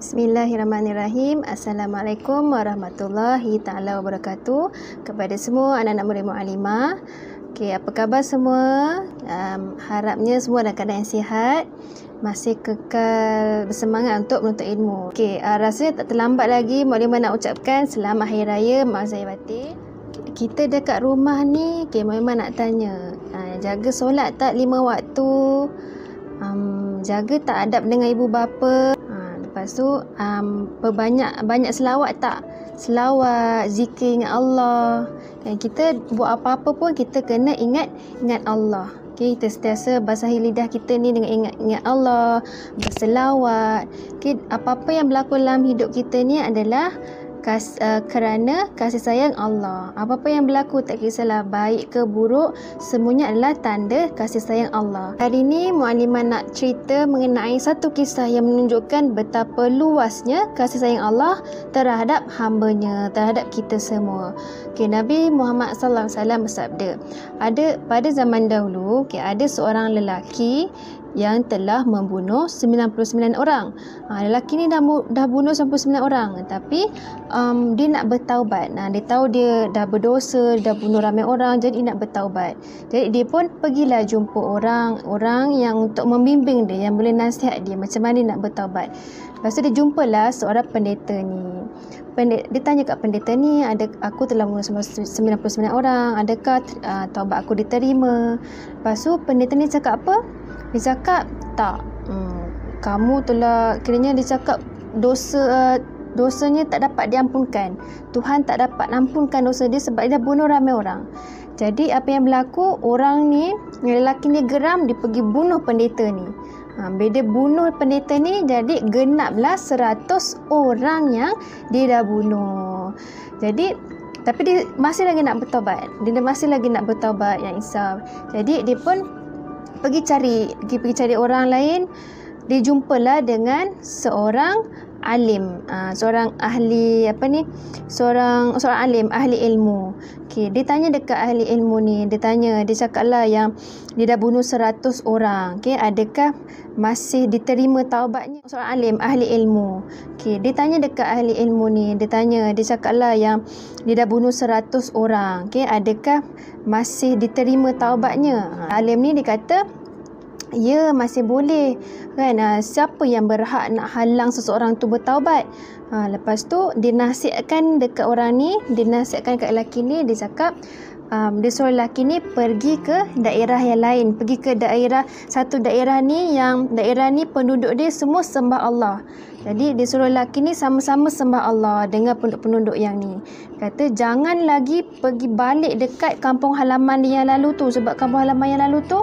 Bismillahirrahmanirrahim. Assalamualaikum warahmatullahi ta'ala wabarakatuh. Kepada semua anak-anak murid Mu'allimah. Okey, apa khabar semua? Harapnya semua dalam keadaan yang sihat, masih kekal bersemangat untuk menuntut ilmu. Okey, rasanya tak terlambat lagi Mu'allimah nak ucapkan selamat Hari Raya Maaf Zahir Batin. Kita dekat rumah ni, Mu'allimah nak tanya, jaga solat tak 5 waktu? Jaga tak adab dengan ibu bapa? Lepas tu banyak selawat tak? Selawat, zikir ingat Allah. Dan kita buat apa-apa pun kita kena ingat Allah. Okay, kita sentiasa basahi lidah kita ni dengan ingat Allah, berselawat. Okay, apa-apa yang berlaku dalam hidup kita ni adalah kerana kasih sayang Allah. Apa-apa yang berlaku, tak kisahlah baik ke buruk, semuanya adalah tanda kasih sayang Allah. Hari ini Mu'allimah nak cerita mengenai satu kisah yang menunjukkan betapa luasnya kasih sayang Allah terhadap hamba-Nya, terhadap kita semua. Nabi Muhammad SAW bersabda, pada zaman dahulu, ada seorang lelaki yang telah membunuh 99 orang. Lelaki ni dah bunuh 99 orang, tapi dia nak bertaubat. Dia tahu dia dah berdosa, dah bunuh ramai orang, jadi nak bertaubat. Jadi dia pun pergilah jumpa orang yang untuk membimbing dia, yang boleh nasihat dia macam mana nak bertaubat. Lepas tu dia jumpalah seorang pendeta ni. Dia tanya kat pendeta ni, aku telah bunuh 99 orang, adakah taubat aku diterima? Lepas tu pendeta ni cakap apa? Dia cakap, tak, kamu telah, kiranya dia cakap dosanya tak dapat diampunkan. Tuhan tak dapat ampunkan dosa dia sebab dia dah bunuh ramai orang. Jadi apa yang berlaku, orang ni, lelaki ni geram, dia pergi bunuh pendeta ni. Bila dia bunuh pendeta ni, jadi genaplah 100 orang yang dia dah bunuh. Jadi tapi dia masih lagi nak bertaubat. Dia masih lagi nak bertaubat yang insaf. Jadi dia pun pergi cari orang lain. Dia jumpalah dengan seorang alim, seorang ahli seorang alim, ahli ilmu. Dia tanya dekat ahli ilmu ni, dia cakaplah yang dia dah bunuh 100 orang. Adakah masih diterima taubatnya? Seorang alim, ahli ilmu. Dia tanya dekat ahli ilmu ni, dia cakaplah yang dia dah bunuh 100 orang. Adakah masih diterima taubatnya? Alim ni dia kata, ya, masih boleh kan. Siapa yang berhak nak halang seseorang tu bertaubat? Lepas tu dia nasihatkan dekat orang ni, dia nasihatkan kat lelaki ni, dia cakap dia suruh lelaki ni pergi ke daerah yang lain, pergi ke satu daerah ni, yang daerah ni penduduk dia semua sembah Allah. Jadi dia suruh lelaki ni sama-sama sembah Allah dengan penduduk-penduduk yang ni. Kata jangan lagi pergi balik dekat kampung halaman dia yang lalu tu, sebab kampung halaman yang lalu tu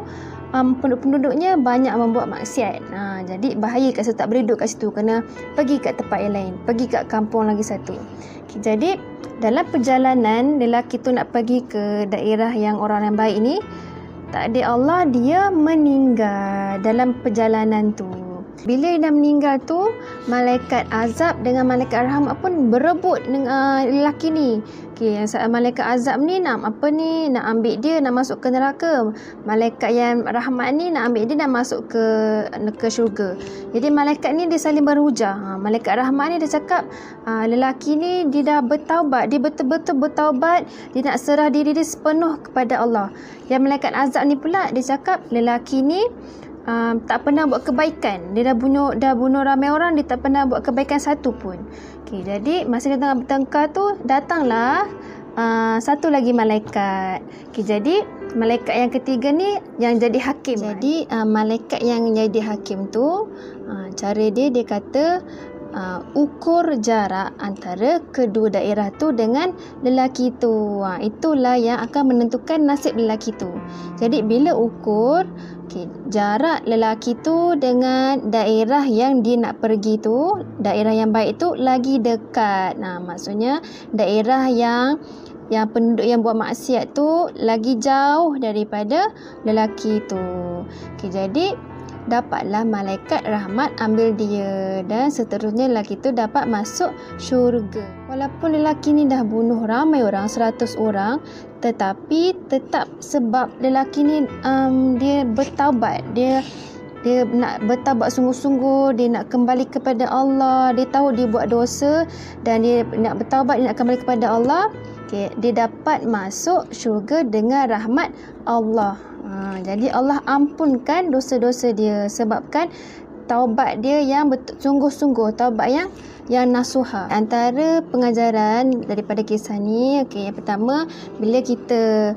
penduduknya banyak membuat maksiat. Jadi bahaya kat situ, tak boleh duduk kat situ, kena pergi kat tempat yang lain, pergi kat kampung lagi satu. Jadi dalam perjalanan lelaki tu nak pergi ke daerah yang orang yang baik ni, takdir Allah dia meninggal dalam perjalanan tu. Bila dia dah meninggal tu, malaikat azab dengan malaikat rahmat pun berebut dengan lelaki ni. Malaikat azab ni nak ambil dia, nak masuk ke neraka. Malaikat yang rahmat ni nak ambil dia, nak masuk ke syurga. Jadi malaikat ni dia saling berhujah. Malaikat rahmat ni dia cakap, lelaki ni dia dah bertaubat, dia betul-betul bertaubat, dia nak serah diri dia sepenuh kepada Allah. Yang malaikat azab ni pula dia cakap, lelaki ni tak pernah buat kebaikan. Dia dah bunuh ramai orang, dia tak pernah buat kebaikan satu pun. Jadi masa dia tengah bertengkar tu, datanglah satu lagi malaikat. Jadi malaikat yang ketiga ni yang jadi hakim. Jadi malaikat yang jadi hakim tu, cara dia kata, ukur jarak antara kedua daerah tu dengan lelaki tu. Itulah yang akan menentukan nasib lelaki tu. Jadi bila ukur jarak lelaki tu dengan daerah yang dia nak pergi tu, daerah yang baik tu lagi dekat. Maksudnya daerah yang penduduk yang buat maksiat tu lagi jauh daripada lelaki tu. Jadi dapatlah malaikat rahmat ambil dia, dan seterusnya lelaki tu dapat masuk syurga. Walaupun lelaki ni dah bunuh ramai orang, 100 orang, tetapi tetap sebab lelaki ni dia bertaubat, dia dia nak bertaubat sungguh-sungguh, dia nak kembali kepada Allah, dia tahu dia buat dosa dan dia nak bertaubat, dia nak kembali kepada Allah, dia dapat masuk syurga dengan rahmat Allah. Jadi Allah ampunkan dosa-dosa dia sebabkan taubat dia yang sungguh-sungguh, taubat yang nasuha. Antara pengajaran daripada kisah ni, yang pertama, bila kita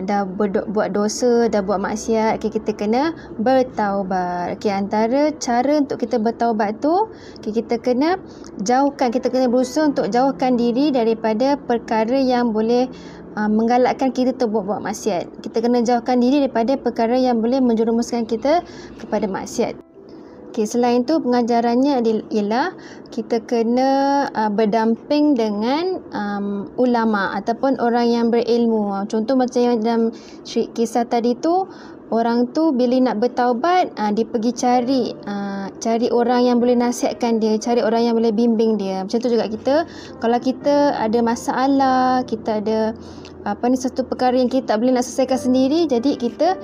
dah buat dosa, dah buat maksiat, kita kena bertaubat. Antara cara untuk kita bertaubat tu, kita kena berusaha untuk jauhkan diri daripada perkara yang boleh menggalakkan kita buat maksiat. Kita kena jauhkan diri daripada perkara yang boleh menjerumuskan kita kepada maksiat. Selain tu, pengajarannya ialah kita kena berdamping dengan ulama ataupun orang yang berilmu. Contoh macam yang dalam kisah tadi tu, orang tu bila nak bertaubat, dia pergi cari orang yang boleh nasihatkan dia, cari orang yang boleh bimbing dia. Macam tu juga kita, kalau kita ada masalah, kita ada satu perkara yang kita tak boleh nak selesaikan sendiri, jadi kita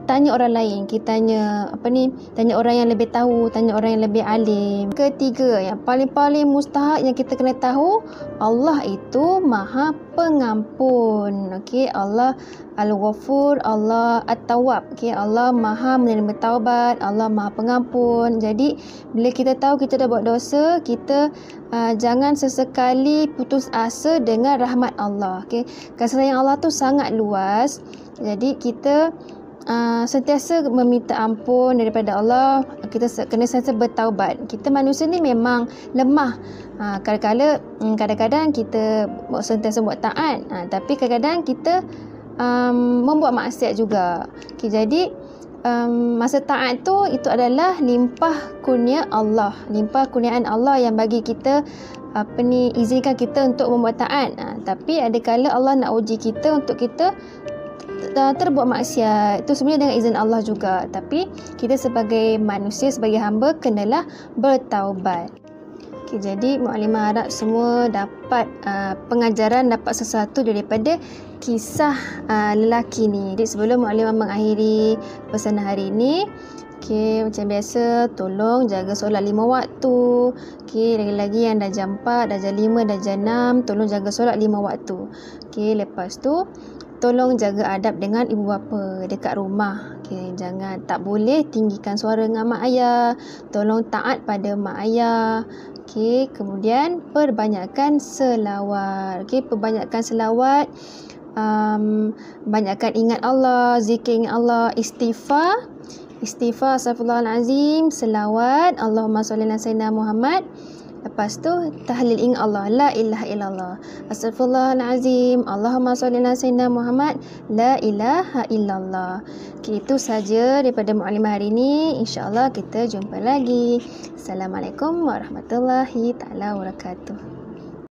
tanya orang lain, kita tanya orang yang lebih tahu, tanya orang yang lebih alim. Ketiga, yang paling mustahak yang kita kena tahu, Allah itu Maha Pengampun. Allah Al-Ghafur, Allah At-Tawwab. Allah Maha menerima taubat, Allah Maha Pengampun. Jadi bila kita tahu kita dah buat dosa, kita jangan sesekali putus asa dengan rahmat Allah. Kasih sayang Allah tu sangat luas. Jadi kita sentiasa meminta ampun daripada Allah. Kita kena sentiasa bertaubat. Kita manusia ni memang lemah. Kadang-kadang kita sentiasa buat taat, tapi kadang-kadang kita membuat maksiat juga. Jadi masa taat tu, itu adalah limpah kurnia Allah, limpah kurniaan Allah yang bagi kita izinkan kita untuk membuat taat. Tapi ada kala Allah nak uji kita untuk kita terbuat maksiat. Itu sebenarnya dengan izin Allah juga. Tapi kita sebagai manusia, sebagai hamba, kenalah bertaubat. Jadi Mukadimah harap semua dapat pengajaran, dapat sesuatu daripada kisah lelaki ni. Jadi sebelum Mukadimah mengakhiri pesanan hari ini, macam biasa, tolong jaga solat 5 waktu. Lagi-lagi yang dah jam 4, dah jam 5, dah jam 6, tolong jaga solat 5 waktu. Lepas tu tolong jaga adab dengan ibu bapa dekat rumah. Jangan, tak boleh tinggikan suara dengan mak ayah. Tolong taat pada mak ayah. Kemudian perbanyakkan selawat. Perbanyakkan selawat. Banyakkan ingat Allah, zikir ingat Allah, istighfar, astaghfirullahalazim, selawat, Allahumma shalli ala sayyidina Muhammad. Lepas tu tahlil ingat Allah, la ilaha illallah, astaghfirullahalazim, Allahumma shalli ala sayyidina Muhammad, la ilaha illallah. Itu saja daripada Mukadimah hari ini. InsyaAllah kita jumpa lagi. Assalamualaikum warahmatullahi taala wabarakatuh.